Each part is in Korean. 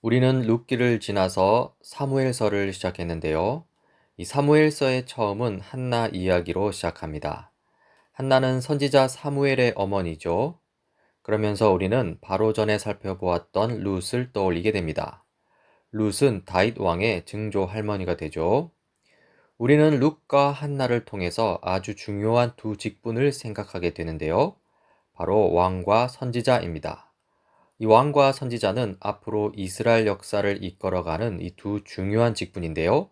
우리는 룻기를 지나서 사무엘서를 시작했는데요. 이 사무엘서의 처음은 한나 이야기로 시작합니다. 한나는 선지자 사무엘의 어머니죠. 그러면서 우리는 바로 전에 살펴보았던 룻을 떠올리게 됩니다. 룻은 다윗 왕의 증조 할머니가 되죠. 우리는 룻과 한나를 통해서 아주 중요한 두 직분을 생각하게 되는데요. 바로 왕과 선지자입니다. 이 왕과 선지자는 앞으로 이스라엘 역사를 이끌어가는 이 두 중요한 직분인데요.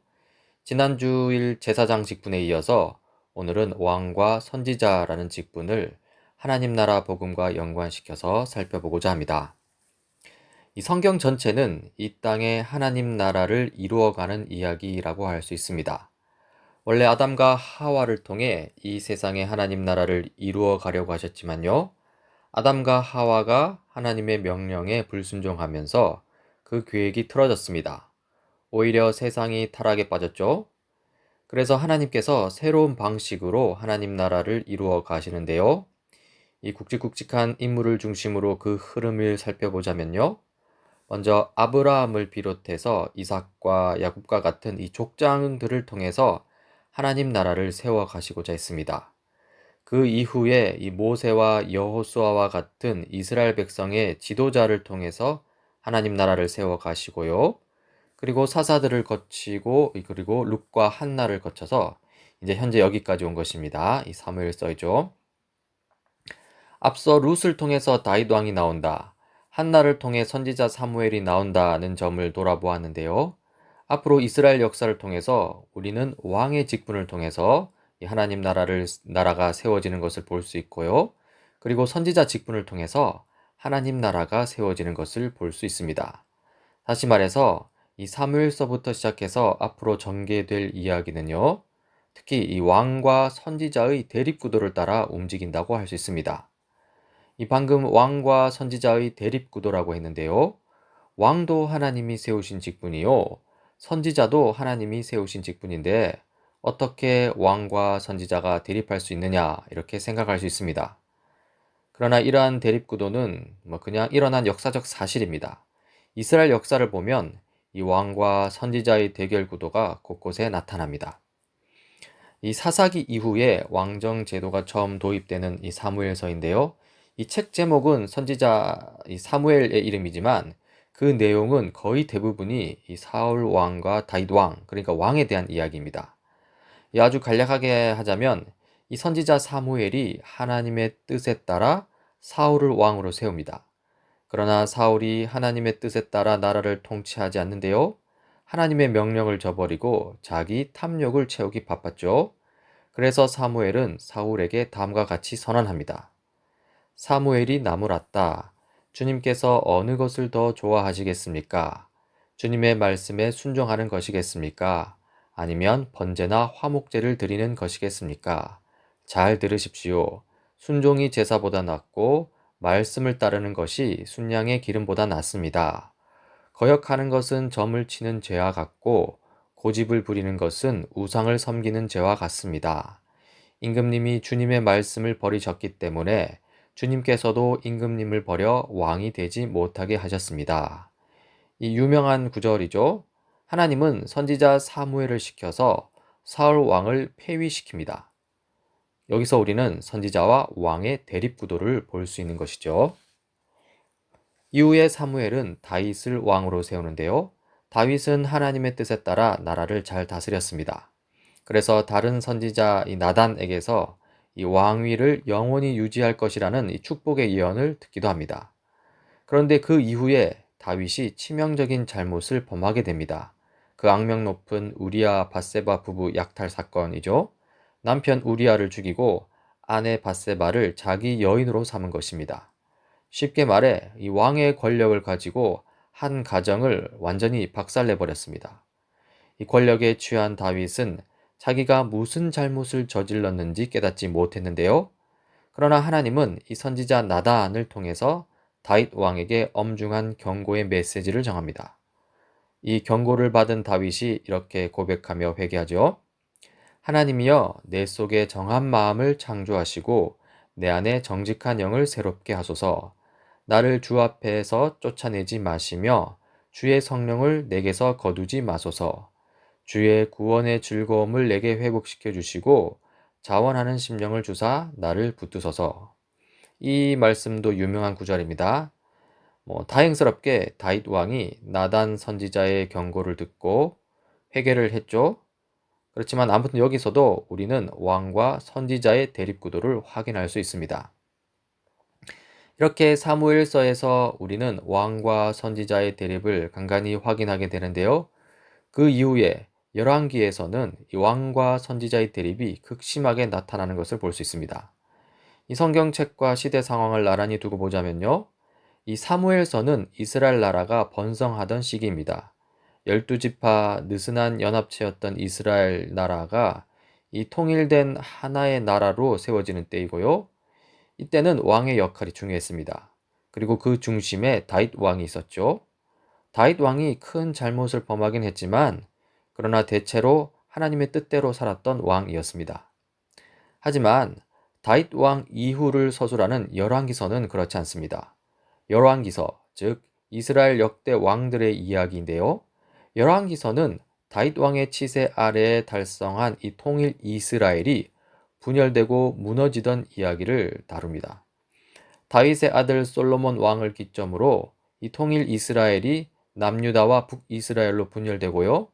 지난주일 제사장 직분에 이어서 오늘은 왕과 선지자라는 직분을 하나님 나라 복음과 연관시켜서 살펴보고자 합니다. 이 성경 전체는 이 땅의 하나님 나라를 이루어가는 이야기라고 할 수 있습니다. 원래 아담과 하와를 통해 이 세상의 하나님 나라를 이루어 가려고 하셨지만요. 아담과 하와가 하나님의 명령에 불순종하면서 그 계획이 틀어졌습니다. 오히려 세상이 타락에 빠졌죠. 그래서 하나님께서 새로운 방식으로 하나님 나라를 이루어 가시는데요. 이 굵직굵직한 인물을 중심으로 그 흐름을 살펴보자면요. 먼저 아브라함을 비롯해서 이삭과 야곱과 같은 이 족장들을 통해서 하나님 나라를 세워 가시고자 했습니다. 그 이후에 이 모세와 여호수아와 같은 이스라엘 백성의 지도자를 통해서 하나님 나라를 세워 가시고요. 그리고 사사들을 거치고 그리고 룻과 한나를 거쳐서 이제 현재 여기까지 온 것입니다. 이 사무엘서이죠. 앞서 룻을 통해서 다윗 왕이 나온다. 한나를 통해 선지자 사무엘이 나온다는 점을 돌아보았는데요. 앞으로 이스라엘 역사를 통해서 우리는 왕의 직분을 통해서 이 하나님 나라가 세워지는 것을 볼 수 있고요. 그리고 선지자 직분을 통해서 하나님 나라가 세워지는 것을 볼 수 있습니다. 다시 말해서 이 사무엘서부터 시작해서 앞으로 전개될 이야기는요. 특히 이 왕과 선지자의 대립 구도를 따라 움직인다고 할 수 있습니다. 이 방금 왕과 선지자의 대립 구도라고 했는데요. 왕도 하나님이 세우신 직분이요. 선지자도 하나님이 세우신 직분인데 어떻게 왕과 선지자가 대립할 수 있느냐 이렇게 생각할 수 있습니다. 그러나 이러한 대립 구도는 그냥 일어난 역사적 사실입니다. 이스라엘 역사를 보면 이 왕과 선지자의 대결 구도가 곳곳에 나타납니다. 이 사사기 이후에 왕정 제도가 처음 도입되는 이 사무엘서인데요. 이 책 제목은 선지자 이 사무엘의 이름이지만 그 내용은 거의 대부분이 이 사울 왕과 다윗 왕, 그러니까 왕에 대한 이야기입니다. 아주 간략하게 하자면 이 선지자 사무엘이 하나님의 뜻에 따라 사울을 왕으로 세웁니다. 그러나 사울이 하나님의 뜻에 따라 나라를 통치하지 않는데요. 하나님의 명령을 저버리고 자기 탐욕을 채우기 바빴죠. 그래서 사무엘은 사울에게 다음과 같이 선언합니다. 사무엘이 나무랐다. 주님께서 어느 것을 더 좋아하시겠습니까? 주님의 말씀에 순종하는 것이겠습니까? 아니면 번제나 화목제를 드리는 것이겠습니까? 잘 들으십시오. 순종이 제사보다 낫고 말씀을 따르는 것이 순양의 기름보다 낫습니다. 거역하는 것은 점을 치는 죄와 같고 고집을 부리는 것은 우상을 섬기는 죄와 같습니다. 임금님이 주님의 말씀을 버리셨기 때문에 주님께서도 임금님을 버려 왕이 되지 못하게 하셨습니다. 이 유명한 구절이죠. 하나님은 선지자 사무엘을 시켜서 사울 왕을 폐위시킵니다. 여기서 우리는 선지자와 왕의 대립 구도를 볼 수 있는 것이죠. 이후에 사무엘은 다윗을 왕으로 세우는데요. 다윗은 하나님의 뜻에 따라 나라를 잘 다스렸습니다. 그래서 다른 선지자 이 나단에게서 이 왕위를 영원히 유지할 것이라는 이 축복의 예언을 듣기도 합니다. 그런데 그 이후에 다윗이 치명적인 잘못을 범하게 됩니다. 그 악명 높은 우리아 밧세바 부부 약탈 사건이죠. 남편 우리아를 죽이고 아내 밧세바를 자기 여인으로 삼은 것입니다. 쉽게 말해 이 왕의 권력을 가지고 한 가정을 완전히 박살내 버렸습니다. 이 권력에 취한 다윗은 자기가 무슨 잘못을 저질렀는지 깨닫지 못했는데요. 그러나 하나님은 이 선지자 나단을 통해서 다윗 왕에게 엄중한 경고의 메시지를 정합니다. 이 경고를 받은 다윗이 이렇게 고백하며 회개하죠. 하나님이여 내 속에 정한 마음을 창조하시고 내 안에 정직한 영을 새롭게 하소서. 나를 주 앞에서 쫓아내지 마시며 주의 성령을 내게서 거두지 마소서. 주의 구원의 즐거움을 내게 회복시켜 주시고 자원하는 심령을 주사 나를 붙드소서. 이 말씀도 유명한 구절입니다. 다행스럽게 다윗 왕이 나단 선지자의 경고를 듣고 회개를 했죠. 그렇지만 아무튼 여기서도 우리는 왕과 선지자의 대립구도를 확인할 수 있습니다. 이렇게 사무엘서에서 우리는 왕과 선지자의 대립을 간간히 확인하게 되는데요. 그 이후에 열왕기에서는 이 왕과 선지자의 대립이 극심하게 나타나는 것을 볼 수 있습니다. 이 성경책과 시대 상황을 나란히 두고 보자면요. 이 사무엘서는 이스라엘 나라가 번성하던 시기입니다. 12지파 느슨한 연합체였던 이스라엘 나라가 이 통일된 하나의 나라로 세워지는 때이고요. 이때는 왕의 역할이 중요했습니다. 그리고 그 중심에 다윗 왕이 있었죠. 다윗 왕이 큰 잘못을 범하긴 했지만 그러나 대체로 하나님의 뜻대로 살았던 왕이었습니다. 하지만 다윗 왕 이후를 서술하는 열왕기서는 그렇지 않습니다. 열왕기서, 즉 이스라엘 역대 왕들의 이야기인데요. 열왕기서는 다윗 왕의 치세 아래에 달성한 이 통일 이스라엘이 분열되고 무너지던 이야기를 다룹니다. 다윗의 아들 솔로몬 왕을 기점으로 이 통일 이스라엘이 남유다와 북이스라엘로 분열되고요.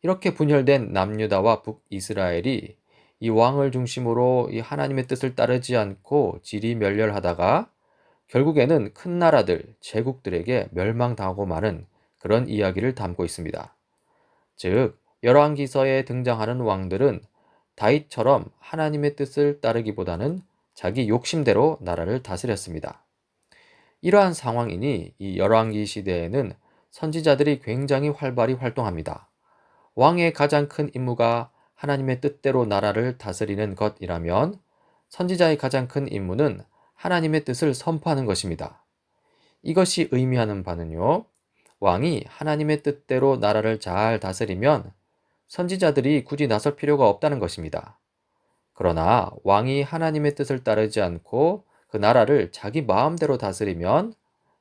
이렇게 분열된 남유다와 북이스라엘이 이 왕을 중심으로 이 하나님의 뜻을 따르지 않고 지리멸렬하다가 결국에는 큰 나라들, 제국들에게 멸망당하고 마는 그런 이야기를 담고 있습니다. 즉, 열왕기서에 등장하는 왕들은 다윗처럼 하나님의 뜻을 따르기보다는 자기 욕심대로 나라를 다스렸습니다. 이러한 상황이니 이 열왕기 시대에는 선지자들이 굉장히 활발히 활동합니다. 왕의 가장 큰 임무가 하나님의 뜻대로 나라를 다스리는 것이라면 선지자의 가장 큰 임무는 하나님의 뜻을 선포하는 것입니다. 이것이 의미하는 바는요, 왕이 하나님의 뜻대로 나라를 잘 다스리면 선지자들이 굳이 나설 필요가 없다는 것입니다. 그러나 왕이 하나님의 뜻을 따르지 않고 그 나라를 자기 마음대로 다스리면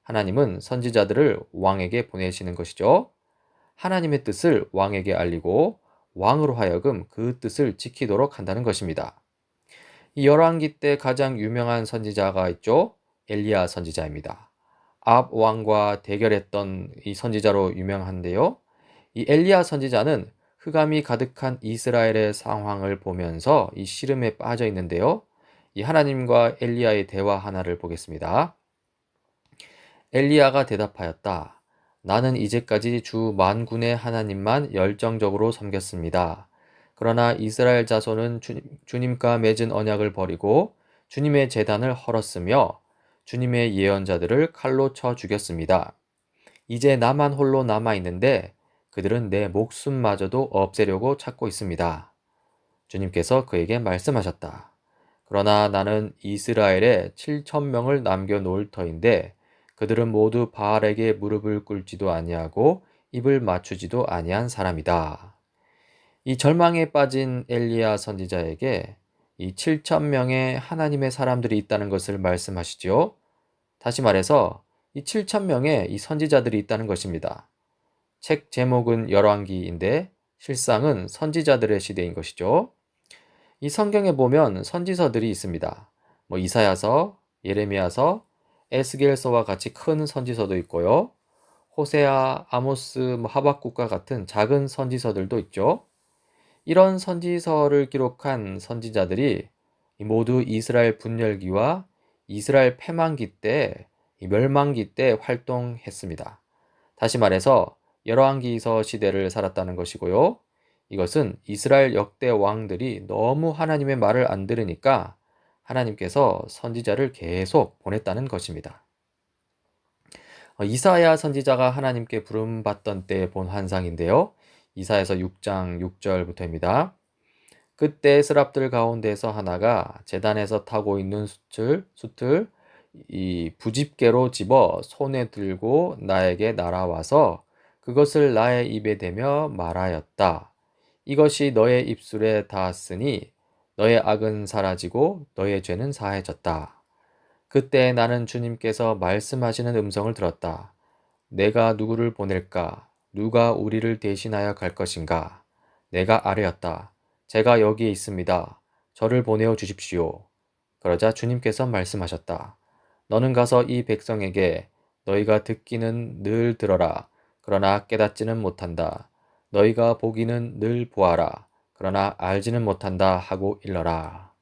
하나님은 선지자들을 왕에게 보내시는 것이죠. 하나님의 뜻을 왕에게 알리고 왕으로 하여금 그 뜻을 지키도록 한다는 것입니다. 이 열왕기 때 가장 유명한 선지자가 있죠. 엘리야 선지자입니다. 아합 왕과 대결했던 이 선지자로 유명한데요. 이 엘리야 선지자는 흑암이 가득한 이스라엘의 상황을 보면서 이 시름에 빠져 있는데요. 이 하나님과 엘리야의 대화 하나를 보겠습니다. 엘리야가 대답하였다. 나는 이제까지 주 만군의 하나님만 열정적으로 섬겼습니다. 그러나 이스라엘 자손은 주님과 맺은 언약을 버리고 주님의 제단을 헐었으며 주님의 예언자들을 칼로 쳐 죽였습니다. 이제 나만 홀로 남아 있는데 그들은 내 목숨마저도 없애려고 찾고 있습니다. 주님께서 그에게 말씀하셨다. 그러나 나는 이스라엘에 7천 명을 남겨놓을 터인데 그들은 모두 바알에게 무릎을 꿇지도 아니하고 입을 맞추지도 아니한 사람이다. 이 절망에 빠진 엘리야 선지자에게 이 7천 명의 하나님의 사람들이 있다는 것을 말씀하시지요. 다시 말해서 이 7천 명의 이 선지자들이 있다는 것입니다. 책 제목은 열왕기인데 실상은 선지자들의 시대인 것이죠. 이 성경에 보면 선지서들이 있습니다. 이사야서, 예레미야서, 에스겔서와 같이 큰 선지서도 있고요. 호세아, 아모스, 하박국과 같은 작은 선지서들도 있죠. 이런 선지서를 기록한 선지자들이 모두 이스라엘 분열기와 이스라엘 패망기 때, 멸망기 때 활동했습니다. 다시 말해서 열왕기서 시대를 살았다는 것이고요. 이것은 이스라엘 역대 왕들이 너무 하나님의 말을 안 들으니까 하나님께서 선지자를 계속 보냈다는 것입니다. 이사야 선지자가 하나님께 부름받던 때 본 환상인데요. 이사야서 6장 6절부터입니다. 그때 스랍들 가운데서 하나가 제단에서 타고 있는 숫을 이 부집개로 집어 손에 들고 나에게 날아와서 그것을 나의 입에 대며 말하였다. 이것이 너의 입술에 닿았으니 너의 악은 사라지고 너의 죄는 사해졌다. 그때 나는 주님께서 말씀하시는 음성을 들었다. 내가 누구를 보낼까? 누가 우리를 대신하여 갈 것인가? 내가 아뢰었다. 제가 여기에 있습니다. 저를 보내어 주십시오. 그러자 주님께서 말씀하셨다. 너는 가서 이 백성에게 너희가 듣기는 늘 들어라. 그러나 깨닫지는 못한다. 너희가 보기는 늘 보아라. 그러나 알지는 못한다 하고 일러라.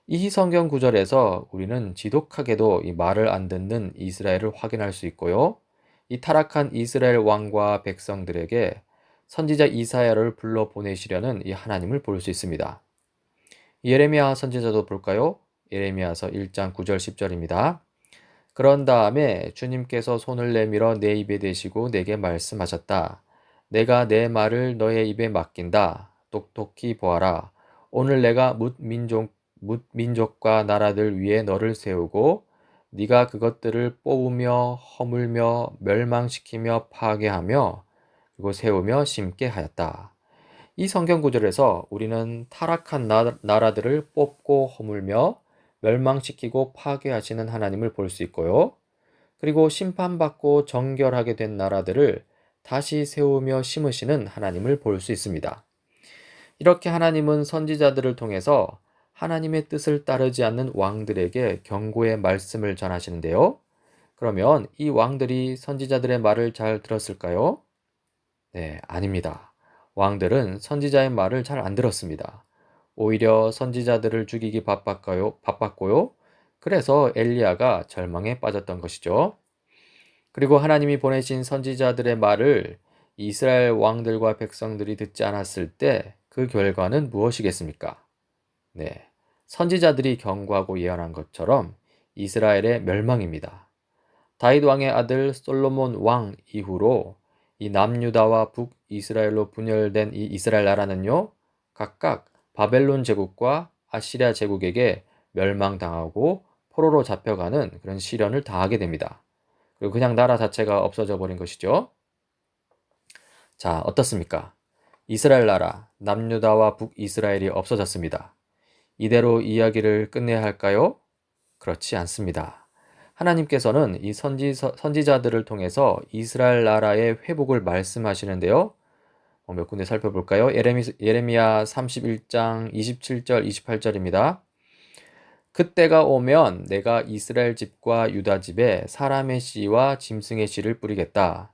이 성경 구절에서 우리는 지독하게도 이 말을 안 듣는 이스라엘을 확인할 수 있고요. 이 타락한 이스라엘 왕과 백성들에게 선지자 이사야를 불러 보내시려는 이 하나님을 볼 수 있습니다. 예레미야 선지자도 볼까요? 예레미야서 1장 9절 10절입니다. 그런 다음에 주님께서 손을 내밀어 내 입에 대시고 내게 말씀하셨다. 내가 내 말을 너의 입에 맡긴다. 똑똑히 보아라. 오늘 내가 뭇 민족과 나라들 위에 너를 세우고 네가 그것들을 뽑으며 허물며 멸망시키며 파괴하며 그리고 세우며 심게 하였다. 이 성경 구절에서 우리는 타락한 나라들을 뽑고 허물며 멸망시키고 파괴하시는 하나님을 볼 수 있고요. 그리고 심판받고 정결하게 된 나라들을 다시 세우며 심으시는 하나님을 볼 수 있습니다. 이렇게 하나님은 선지자들을 통해서 하나님의 뜻을 따르지 않는 왕들에게 경고의 말씀을 전하시는데요. 그러면 이 왕들이 선지자들의 말을 잘 들었을까요? 네, 아닙니다. 왕들은 선지자의 말을 잘 안 들었습니다. 오히려 선지자들을 죽이기 바빴고요. 그래서 엘리야가 절망에 빠졌던 것이죠. 그리고 하나님이 보내신 선지자들의 말을 이스라엘 왕들과 백성들이 듣지 않았을 때 그 결과는 무엇이겠습니까? 네. 선지자들이 경고하고 예언한 것처럼 이스라엘의 멸망입니다. 다윗 왕의 아들 솔로몬 왕 이후로 이 남유다와 북이스라엘로 분열된 이 이스라엘 나라는요, 각각 바벨론 제국과 아시리아 제국에게 멸망당하고 포로로 잡혀가는 그런 시련을 당하게 됩니다. 그리고 그냥 나라 자체가 없어져 버린 것이죠. 자, 어떻습니까? 이스라엘 나라, 남유다와 북이스라엘이 없어졌습니다. 이대로 이야기를 끝내야 할까요? 그렇지 않습니다. 하나님께서는 이 선지자들을 통해서 이스라엘 나라의 회복을 말씀하시는데요. 몇 군데 살펴볼까요? 예레미야 31장 27절, 28절입니다. 그때가 오면 내가 이스라엘 집과 유다 집에 사람의 씨와 짐승의 씨를 뿌리겠다.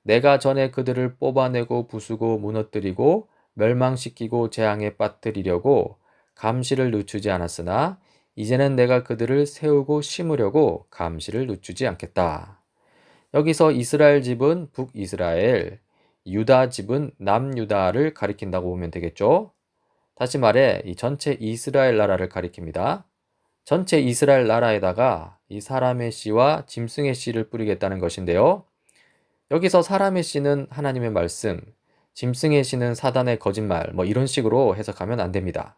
내가 전에 그들을 뽑아내고 부수고 무너뜨리고 멸망시키고 재앙에 빠뜨리려고 감시를 늦추지 않았으나 이제는 내가 그들을 세우고 심으려고 감시를 늦추지 않겠다. 여기서 이스라엘 집은 북이스라엘, 유다 집은 남유다를 가리킨다고 보면 되겠죠. 다시 말해 이 전체 이스라엘 나라를 가리킵니다. 전체 이스라엘 나라에다가 이 사람의 씨와 짐승의 씨를 뿌리겠다는 것인데요. 여기서 사람의 씨는 하나님의 말씀, 짐승의 씨는 사단의 거짓말, 이런 식으로 해석하면 안 됩니다.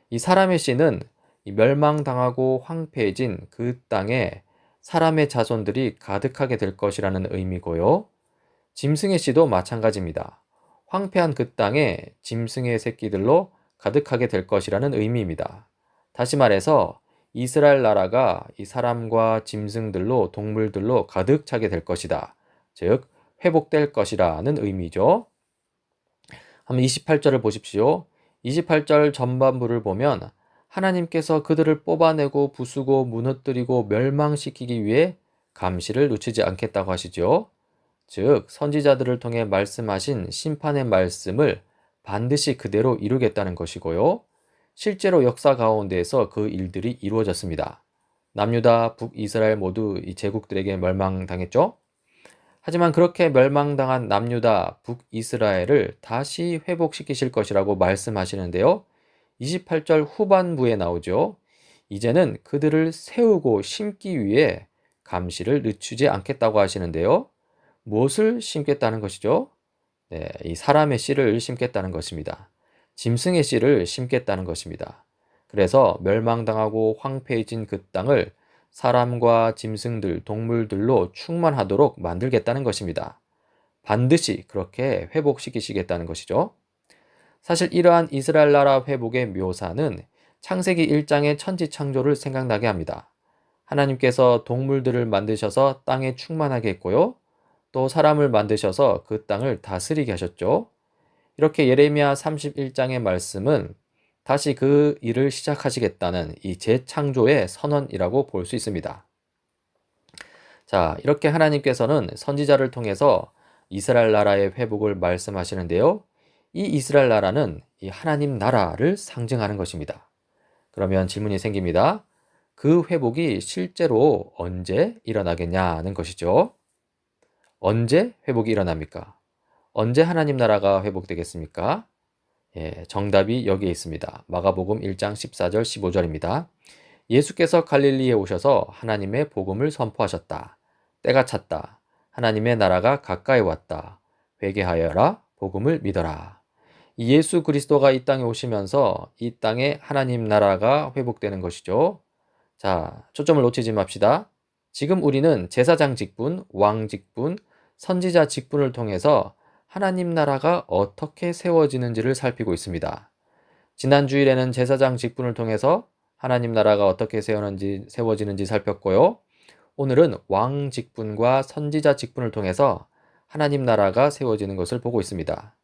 이 사람의 씨는 이 멸망당하고 황폐해진 그 땅에 사람의 자손들이 가득하게 될 것이라는 의미고요. 짐승의 씨도 마찬가지입니다. 황폐한 그 땅에 짐승의 새끼들로 가득하게 될 것이라는 의미입니다. 다시 말해서 이스라엘 나라가 이 사람과 짐승들로 동물들로 가득 차게 될 것이다. 즉 회복될 것이라는 의미죠. 한번 28절을 보십시오. 28절 전반부를 보면 하나님께서 그들을 뽑아내고 부수고 무너뜨리고 멸망시키기 위해 감시를 늦추지 않겠다고 하시죠. 즉 선지자들을 통해 말씀하신 심판의 말씀을 반드시 그대로 이루겠다는 것이고요. 실제로 역사 가운데에서 그 일들이 이루어졌습니다. 남유다, 북이스라엘 모두 이 제국들에게 멸망당했죠. 하지만 그렇게 멸망당한 남유다, 북이스라엘을 다시 회복시키실 것이라고 말씀하시는데요. 28절 후반부에 나오죠. 이제는 그들을 세우고 심기 위해 감시를 늦추지 않겠다고 하시는데요. 무엇을 심겠다는 것이죠? 네, 이 사람의 씨를 심겠다는 것입니다. 짐승의 씨를 심겠다는 것입니다. 그래서 멸망당하고 황폐해진 그 땅을 사람과 짐승들, 동물들로 충만하도록 만들겠다는 것입니다. 반드시 그렇게 회복시키시겠다는 것이죠. 사실 이러한 이스라엘 나라 회복의 묘사는 창세기 1장의 천지 창조를 생각나게 합니다. 하나님께서 동물들을 만드셔서 땅에 충만하게 했고요. 또 사람을 만드셔서 그 땅을 다스리게 하셨죠. 이렇게 예레미야 31장의 말씀은 다시 그 일을 시작하시겠다는 이 재창조의 선언이라고 볼 수 있습니다. 자, 이렇게 하나님께서는 선지자를 통해서 이스라엘 나라의 회복을 말씀하시는데요. 이 이스라엘 나라는 이 하나님 나라를 상징하는 것입니다. 그러면 질문이 생깁니다. 그 회복이 실제로 언제 일어나겠냐는 것이죠. 언제 회복이 일어납니까? 언제 하나님 나라가 회복되겠습니까? 예, 정답이 여기에 있습니다. 마가복음 1장 14절 15절입니다. 예수께서 갈릴리에 오셔서 하나님의 복음을 선포하셨다. 때가 찼다. 하나님의 나라가 가까이 왔다. 회개하여라. 복음을 믿어라. 이 예수 그리스도가 이 땅에 오시면서 이 땅에 하나님 나라가 회복되는 것이죠. 자, 초점을 놓치지 맙시다. 지금 우리는 제사장 직분, 왕 직분, 선지자 직분을 통해서 하나님 나라가 어떻게 세워지는지를 살피고 있습니다. 지난 주일에는 제사장 직분을 통해서 하나님 나라가 어떻게 세워지는지 살폈고요. 오늘은 왕 직분과 선지자 직분을 통해서 하나님 나라가 세워지는 것을 보고 있습니다.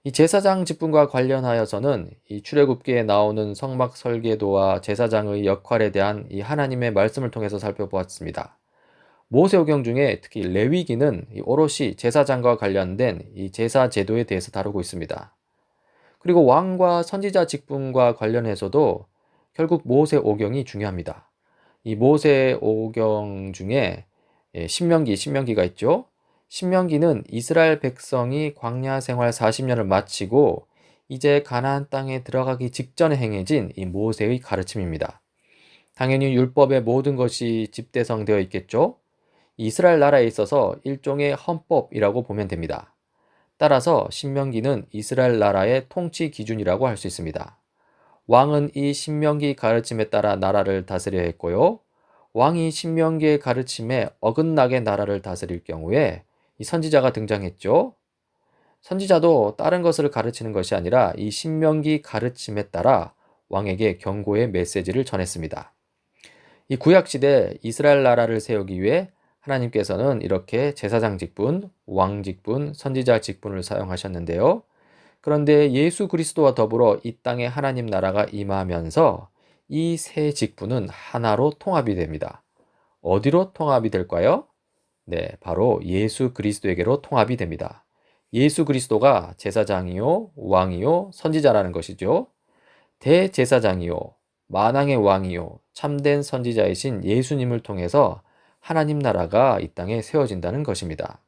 이 제사장 직분과 관련하여서는 이 출애굽기에 나오는 성막 설계도와 제사장의 역할에 대한 이 하나님의 말씀을 통해서 살펴보았습니다. 모세오경 중에 특히 레위기는 오롯이 제사장과 관련된 이 제사 제도에 대해서 다루고 있습니다. 그리고 왕과 선지자 직분과 관련해서도 결국 모세오경이 중요합니다. 이 모세오경 중에 신명기가 있죠. 신명기는 이스라엘 백성이 광야 생활 40년을 마치고 이제 가나안 땅에 들어가기 직전에 행해진 이 모세의 가르침입니다. 당연히 율법의 모든 것이 집대성되어 있겠죠. 이스라엘 나라에 있어서 일종의 헌법이라고 보면 됩니다. 따라서 신명기는 이스라엘 나라의 통치 기준이라고 할 수 있습니다. 왕은 이 신명기 가르침에 따라 나라를 다스려야 했고요. 왕이 신명기의 가르침에 어긋나게 나라를 다스릴 경우에 이 선지자가 등장했죠. 선지자도 다른 것을 가르치는 것이 아니라 이 신명기 가르침에 따라 왕에게 경고의 메시지를 전했습니다. 이 구약시대 이스라엘 나라를 세우기 위해 하나님께서는 이렇게 제사장 직분, 왕 직분, 선지자 직분을 사용하셨는데요. 그런데 예수 그리스도와 더불어 이 땅에 하나님 나라가 임하면서 이 세 직분은 하나로 통합이 됩니다. 어디로 통합이 될까요? 네, 바로 예수 그리스도에게로 통합이 됩니다. 예수 그리스도가 제사장이요, 왕이요, 선지자라는 것이죠. 대제사장이요, 만왕의 왕이요, 참된 선지자이신 예수님을 통해서 하나님 나라가 이 땅에 세워진다는 것입니다.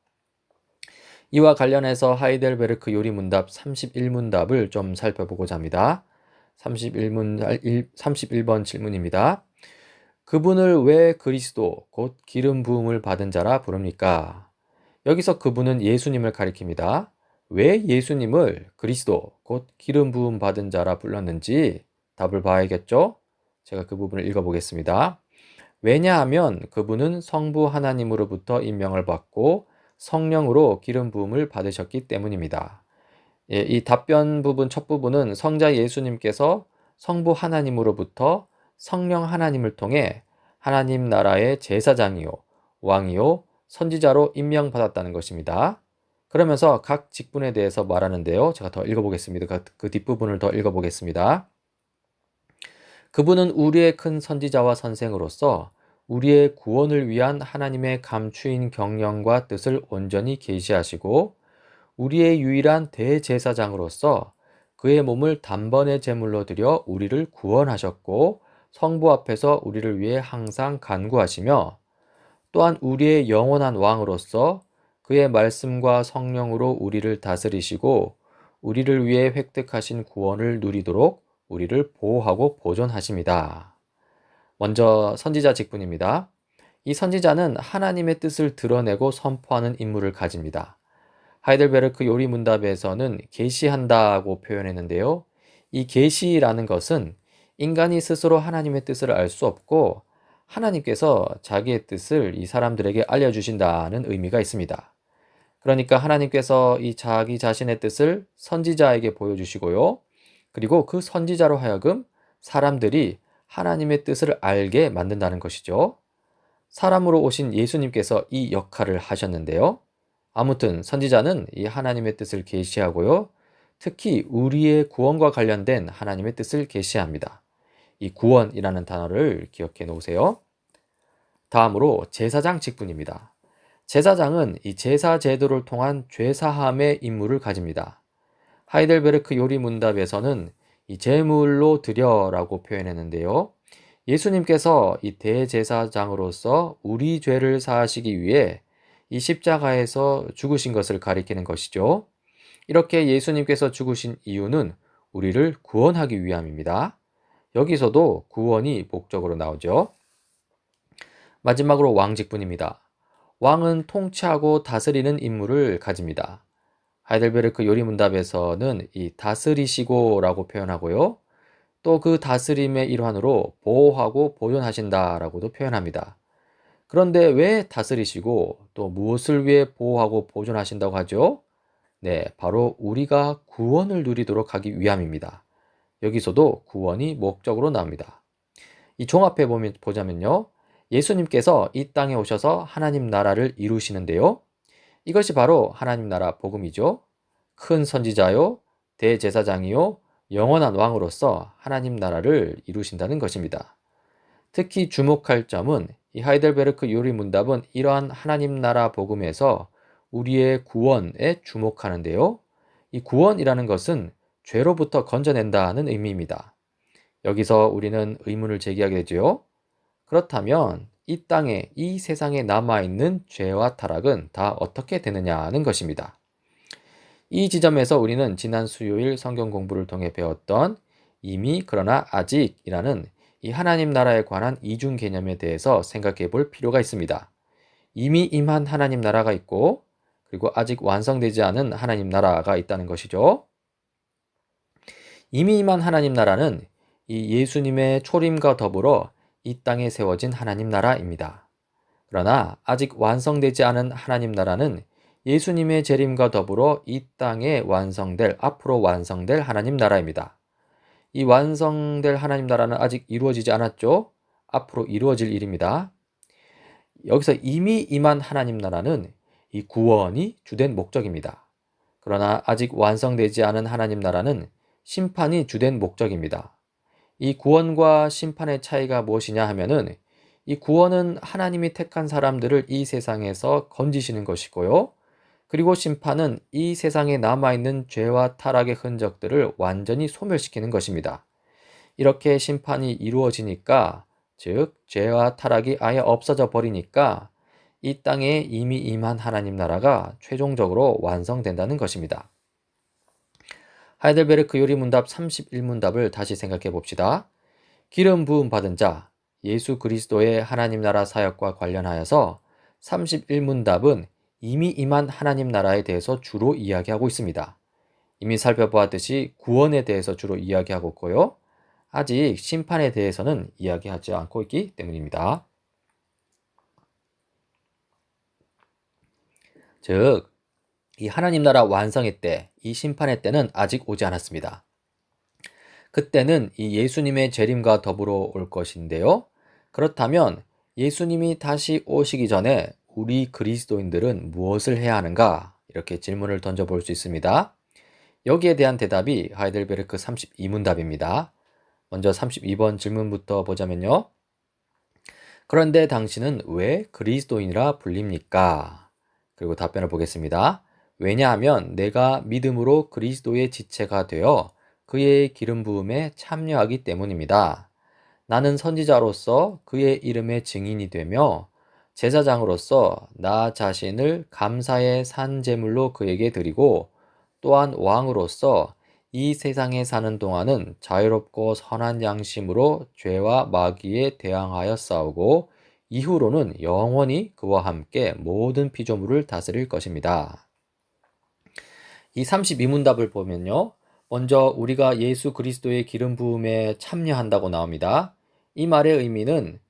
이와 관련해서 하이델베르크 요리문답 31문답을 좀 살펴보고자 합니다. 31번 질문입니다. 그분을 왜 그리스도, 곧 기름 부음을 받은 자라 부릅니까? 여기서 그분은 예수님을 가리킵니다. 왜 예수님을 그리스도, 곧 기름 부음 받은 자라 불렀는지 답을 봐야겠죠? 제가 그 부분을 읽어보겠습니다. 왜냐하면 그분은 성부 하나님으로부터 임명을 받고 성령으로 기름 부음을 받으셨기 때문입니다. 예, 이 답변 부분 첫 부분은 성자 예수님께서 성부 하나님으로부터 성령 하나님을 통해 하나님 나라의 제사장이요, 왕이요, 선지자로 임명받았다는 것입니다. 그러면서 각 직분에 대해서 말하는데요. 제가 더 읽어보겠습니다. 그 뒷부분을 더 읽어보겠습니다. 그분은 우리의 큰 선지자와 선생으로서 우리의 구원을 위한 하나님의 감추인 경영과 뜻을 온전히 계시하시고 우리의 유일한 대제사장으로서 그의 몸을 단번에 제물로 드려 우리를 구원하셨고 성부 앞에서 우리를 위해 항상 간구하시며 또한 우리의 영원한 왕으로서 그의 말씀과 성령으로 우리를 다스리시고 우리를 위해 획득하신 구원을 누리도록 우리를 보호하고 보존하십니다. 먼저 선지자 직분입니다. 이 선지자는 하나님의 뜻을 드러내고 선포하는 임무를 가집니다. 하이델베르크 요리문답에서는 계시한다고 표현했는데요. 이 계시라는 것은 인간이 스스로 하나님의 뜻을 알 수 없고 하나님께서 자기의 뜻을 이 사람들에게 알려주신다는 의미가 있습니다. 그러니까 하나님께서 이 자기 자신의 뜻을 선지자에게 보여주시고요. 그리고 그 선지자로 하여금 사람들이 하나님의 뜻을 알게 만든다는 것이죠. 사람으로 오신 예수님께서 이 역할을 하셨는데요. 아무튼 선지자는 이 하나님의 뜻을 계시하고요. 특히 우리의 구원과 관련된 하나님의 뜻을 계시합니다. 이 구원이라는 단어를 기억해 놓으세요. 다음으로 제사장 직분입니다. 제사장은 이 제사 제도를 통한 죄사함의 임무를 가집니다. 하이델베르크 요리 문답에서는 이 제물로 드려라고 표현했는데요. 예수님께서 이 대제사장으로서 우리 죄를 사하시기 위해 이 십자가에서 죽으신 것을 가리키는 것이죠. 이렇게 예수님께서 죽으신 이유는 우리를 구원하기 위함입니다. 여기서도 구원이 목적으로 나오죠. 마지막으로 왕 직분입니다. 왕은 통치하고 다스리는 임무를 가집니다. 하이델베르크 요리문답에서는 이 다스리시고라고 표현하고요. 또 그 다스림의 일환으로 보호하고 보존하신다라고도 표현합니다. 그런데 왜 다스리시고 또 무엇을 위해 보호하고 보존하신다고 하죠? 네, 바로 우리가 구원을 누리도록 하기 위함입니다. 여기서도 구원이 목적으로 나옵니다. 이 종합해 보자면요. 예수님께서 이 땅에 오셔서 하나님 나라를 이루시는데요. 이것이 바로 하나님 나라 복음이죠. 큰 선지자요, 대제사장이요, 영원한 왕으로서 하나님 나라를 이루신다는 것입니다. 특히 주목할 점은 이 하이델베르크 요리 문답은 이러한 하나님 나라 복음에서 우리의 구원에 주목하는데요. 이 구원이라는 것은 죄로부터 건져낸다는 의미입니다. 여기서 우리는 의문을 제기하게 되죠. 그렇다면 이 땅에, 이 세상에 남아있는 죄와 타락은 다 어떻게 되느냐는 것입니다. 이 지점에서 우리는 지난 수요일 성경 공부를 통해 배웠던 이미 그러나 아직이라는 이 하나님 나라에 관한 이중 개념에 대해서 생각해 볼 필요가 있습니다. 이미 임한 하나님 나라가 있고 그리고 아직 완성되지 않은 하나님 나라가 있다는 것이죠. 이미 임한 하나님 나라는 이 예수님의 초림과 더불어 이 땅에 세워진 하나님 나라입니다. 그러나 아직 완성되지 않은 하나님 나라는 예수님의 재림과 더불어 이 땅에 앞으로 완성될 하나님 나라입니다. 이 완성될 하나님 나라는 아직 이루어지지 않았죠? 앞으로 이루어질 일입니다. 여기서 이미 임한 하나님 나라는 이 구원이 주된 목적입니다. 그러나 아직 완성되지 않은 하나님 나라는 심판이 주된 목적입니다. 이 구원과 심판의 차이가 무엇이냐 하면은 이 구원은 하나님이 택한 사람들을 이 세상에서 건지시는 것이고요. 그리고 심판은 이 세상에 남아있는 죄와 타락의 흔적들을 완전히 소멸시키는 것입니다. 이렇게 심판이 이루어지니까, 즉 죄와 타락이 아예 없어져 버리니까 이 땅에 이미 임한 하나님 나라가 최종적으로 완성된다는 것입니다. 하이델베르크 요리문답 31문답을 다시 생각해 봅시다. 기름 부음 받은 자, 예수 그리스도의 하나님 나라 사역과 관련하여서 31문답은 이미 임한 하나님 나라에 대해서 주로 이야기하고 있습니다. 이미 살펴보았듯이 구원에 대해서 주로 이야기하고 있고요. 아직 심판에 대해서는 이야기하지 않고 있기 때문입니다. 즉, 이 하나님 나라 완성의 때, 이 심판의 때는 아직 오지 않았습니다. 그때는 이 예수님의 재림과 더불어 올 것인데요. 그렇다면 예수님이 다시 오시기 전에 우리 그리스도인들은 무엇을 해야 하는가? 이렇게 질문을 던져볼 수 있습니다. 여기에 대한 대답이 하이델베르크 32문답입니다. 먼저 32번 질문부터 보자면요. 그런데 당신은 왜 그리스도인이라 불립니까? 그리고 답변을 보겠습니다. 왜냐하면 내가 믿음으로 그리스도의 지체가 되어 그의 기름 부음에 참여하기 때문입니다. 나는 선지자로서 그의 이름의 증인이 되며 제사장으로서 나 자신을 감사의 산 제물로 그에게 드리고 또한 왕으로서 이 세상에 사는 동안은 자유롭고 선한 양심으로 죄와 마귀에 대항하여 싸우고 이후로는 영원히 그와 함께 모든 피조물을 다스릴 것입니다. 이 32문답을 보면요. 먼저 우리가 예수 그리스도의 기름 부음에 참여한다고 나옵니다. 이 말의 의미는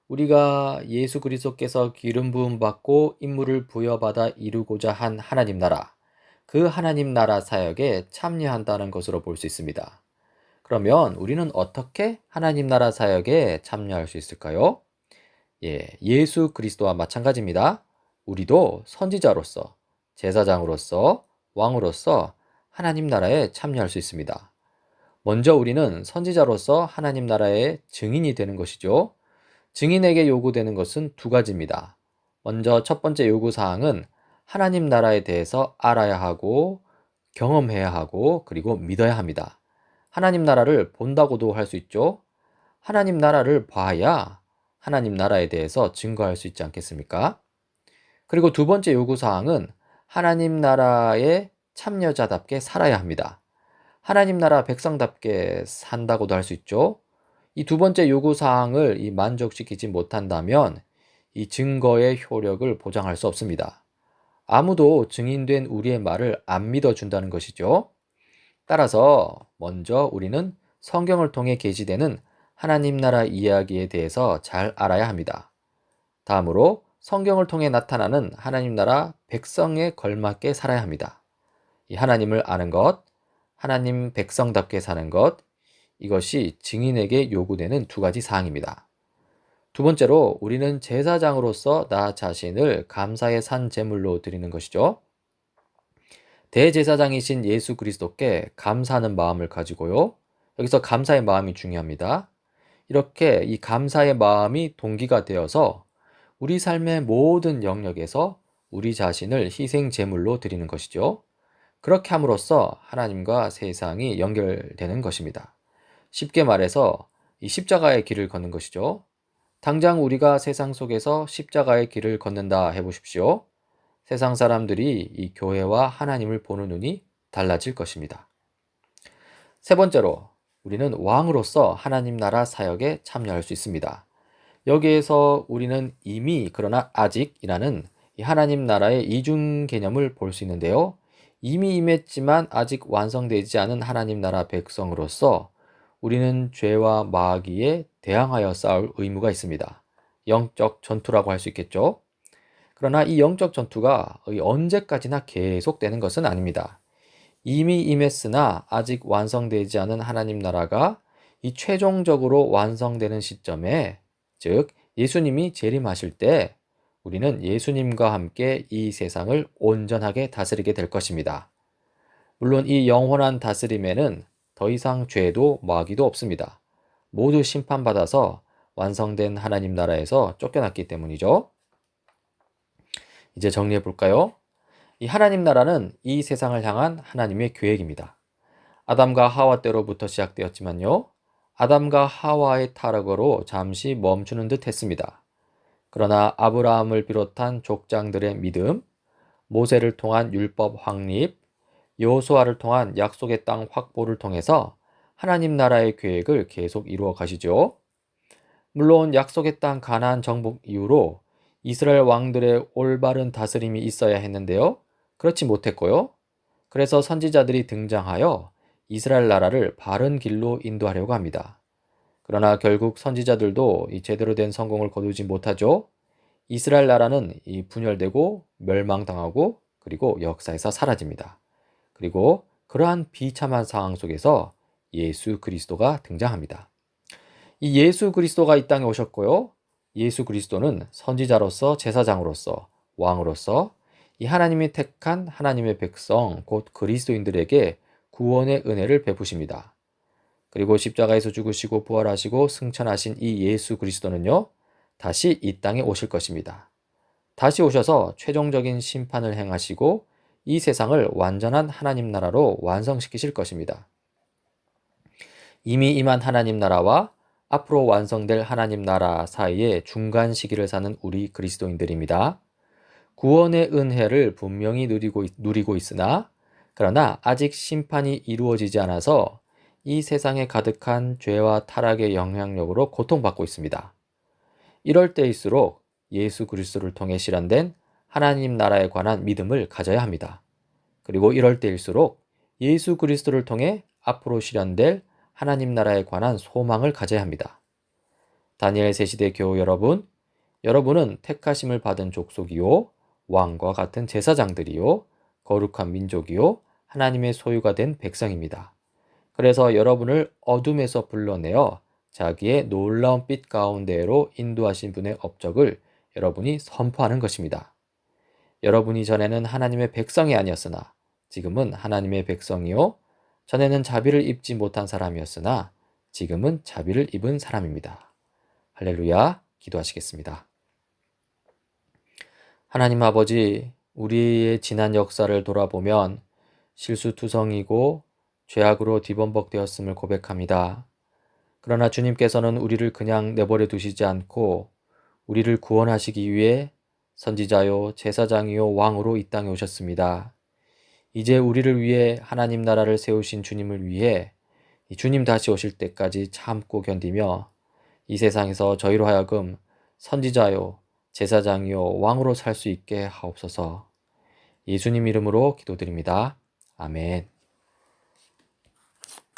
우리가 예수 그리스도께서 기름 부음 받고 임무를 부여받아 이루고자 한 하나님 나라, 그 하나님 나라 사역에 참여한다는 것으로 볼 수 있습니다. 그러면 우리는 어떻게 하나님 나라 사역에 참여할 수 있을까요? 예수 그리스도와 마찬가지입니다. 우리도 선지자로서 제사장으로서, 왕으로서 하나님 나라에 참여할 수 있습니다. 먼저 우리는 선지자로서 하나님 나라의 증인이 되는 것이죠. 증인에게 요구되는 것은 두 가지입니다. 먼저 첫 번째 요구사항은 하나님 나라에 대해서 알아야 하고, 경험해야 하고, 그리고 믿어야 합니다. 하나님 나라를 본다고도 할 수 있죠. 하나님 나라를 봐야 하나님 나라에 대해서 증거할 수 있지 않겠습니까? 그리고 두 번째 요구사항은 하나님 나라의 참여자답게 살아야 합니다. 하나님 나라 백성답게 산다고도 할 수 있죠. 이 두 번째 요구사항을 만족시키지 못한다면 이 증거의 효력을 보장할 수 없습니다. 아무도 증인된 우리의 말을 안 믿어준다는 것이죠. 따라서 먼저 우리는 성경을 통해 게시되는 하나님 나라 이야기에 대해서 잘 알아야 합니다. 다음으로 성경을 통해 나타나는 하나님 나라 백성에 걸맞게 살아야 합니다. 이 하나님을 아는 것, 하나님 백성답게 사는 것, 이것이 증인에게 요구되는 두 가지 사항입니다. 두 번째로 우리는 제사장으로서 나 자신을 감사의 산 제물로 드리는 것이죠. 대제사장이신 예수 그리스도께 감사하는 마음을 가지고요. 여기서 감사의 마음이 중요합니다. 이렇게 이 감사의 마음이 동기가 되어서 우리 삶의 모든 영역에서 우리 자신을 희생 제물로 드리는 것이죠. 그렇게 함으로써 하나님과 세상이 연결되는 것입니다. 쉽게 말해서 이 십자가의 길을 걷는 것이죠. 당장 우리가 세상 속에서 십자가의 길을 걷는다 해보십시오. 세상 사람들이 이 교회와 하나님을 보는 눈이 달라질 것입니다. 세 번째로 우리는 왕으로서 하나님 나라 사역에 참여할 수 있습니다. 여기에서 우리는 이미 그러나 아직이라는 이 하나님 나라의 이중 개념을 볼 수 있는데요. 이미 임했지만 아직 완성되지 않은 하나님 나라 백성으로서 우리는 죄와 마귀에 대항하여 싸울 의무가 있습니다. 영적 전투라고 할 수 있겠죠. 그러나 이 영적 전투가 언제까지나 계속되는 것은 아닙니다. 이미 임했으나 아직 완성되지 않은 하나님 나라가 이 최종적으로 완성되는 시점에, 즉 예수님이 재림하실 때 우리는 예수님과 함께 이 세상을 온전하게 다스리게 될 것입니다. 물론 이 영원한 다스림에는 더 이상 죄도 마귀도 없습니다. 모두 심판받아서 완성된 하나님 나라에서 쫓겨났기 때문이죠. 이제 정리해 볼까요? 이 하나님 나라는 이 세상을 향한 하나님의 계획입니다. 아담과 하와 때로부터 시작되었지만요. 아담과 하와의 타락으로 잠시 멈추는 듯 했습니다. 그러나 아브라함을 비롯한 족장들의 믿음, 모세를 통한 율법 확립, 여호수아를 통한 약속의 땅 확보를 통해서 하나님 나라의 계획을 계속 이루어 가시죠. 물론 약속의 땅 가나안 정복 이후로 이스라엘 왕들의 올바른 다스림이 있어야 했는데요. 그렇지 못했고요. 그래서 선지자들이 등장하여 이스라엘 나라를 바른 길로 인도하려고 합니다. 그러나 결국 선지자들도 이 제대로 된 성공을 거두지 못하죠. 이스라엘 나라는 분열되고 멸망당하고 그리고 역사에서 사라집니다. 그리고 그러한 비참한 상황 속에서 예수 그리스도가 등장합니다. 이 예수 그리스도가 이 땅에 오셨고요. 예수 그리스도는 선지자로서 제사장으로서 왕으로서 이 하나님이 택한 하나님의 백성 곧 그리스도인들에게 구원의 은혜를 베푸십니다. 그리고 십자가에서 죽으시고 부활하시고 승천하신 이 예수 그리스도는요. 다시 이 땅에 오실 것입니다. 다시 오셔서 최종적인 심판을 행하시고 이 세상을 완전한 하나님 나라로 완성시키실 것입니다. 이미 임한 하나님 나라와 앞으로 완성될 하나님 나라 사이의 중간 시기를 사는 우리 그리스도인들입니다. 구원의 은혜를 분명히 누리고 있으나 그러나 아직 심판이 이루어지지 않아서 이 세상에 가득한 죄와 타락의 영향력으로 고통받고 있습니다. 이럴 때일수록 예수 그리스도를 통해 실현된 하나님 나라에 관한 믿음을 가져야 합니다. 그리고 이럴 때일수록 예수 그리스도를 통해 앞으로 실현될 하나님 나라에 관한 소망을 가져야 합니다. 다니엘 세시대 교우 여러분, 여러분은 택하심을 받은 족속이요, 왕과 같은 제사장들이요, 거룩한 민족이요, 하나님의 소유가 된 백성입니다. 그래서 여러분을 어둠에서 불러내어 자기의 놀라운 빛 가운데로 인도하신 분의 업적을 여러분이 선포하는 것입니다. 여러분이 전에는 하나님의 백성이 아니었으나 지금은 하나님의 백성이요. 전에는 자비를 입지 못한 사람이었으나 지금은 자비를 입은 사람입니다. 할렐루야. 기도하시겠습니다. 하나님 아버지, 우리의 지난 역사를 돌아보면 실수투성이고 죄악으로 뒤범벅되었음을 고백합니다. 그러나 주님께서는 우리를 그냥 내버려 두시지 않고 우리를 구원하시기 위해 선지자요, 제사장이요, 왕으로 이 땅에 오셨습니다. 이제 우리를 위해 하나님 나라를 세우신 주님을 위해 이 주님 다시 오실 때까지 참고 견디며 이 세상에서 저희로 하여금 선지자요, 제사장이요, 왕으로 살 수 있게 하옵소서. 예수님 이름으로 기도드립니다. 아멘.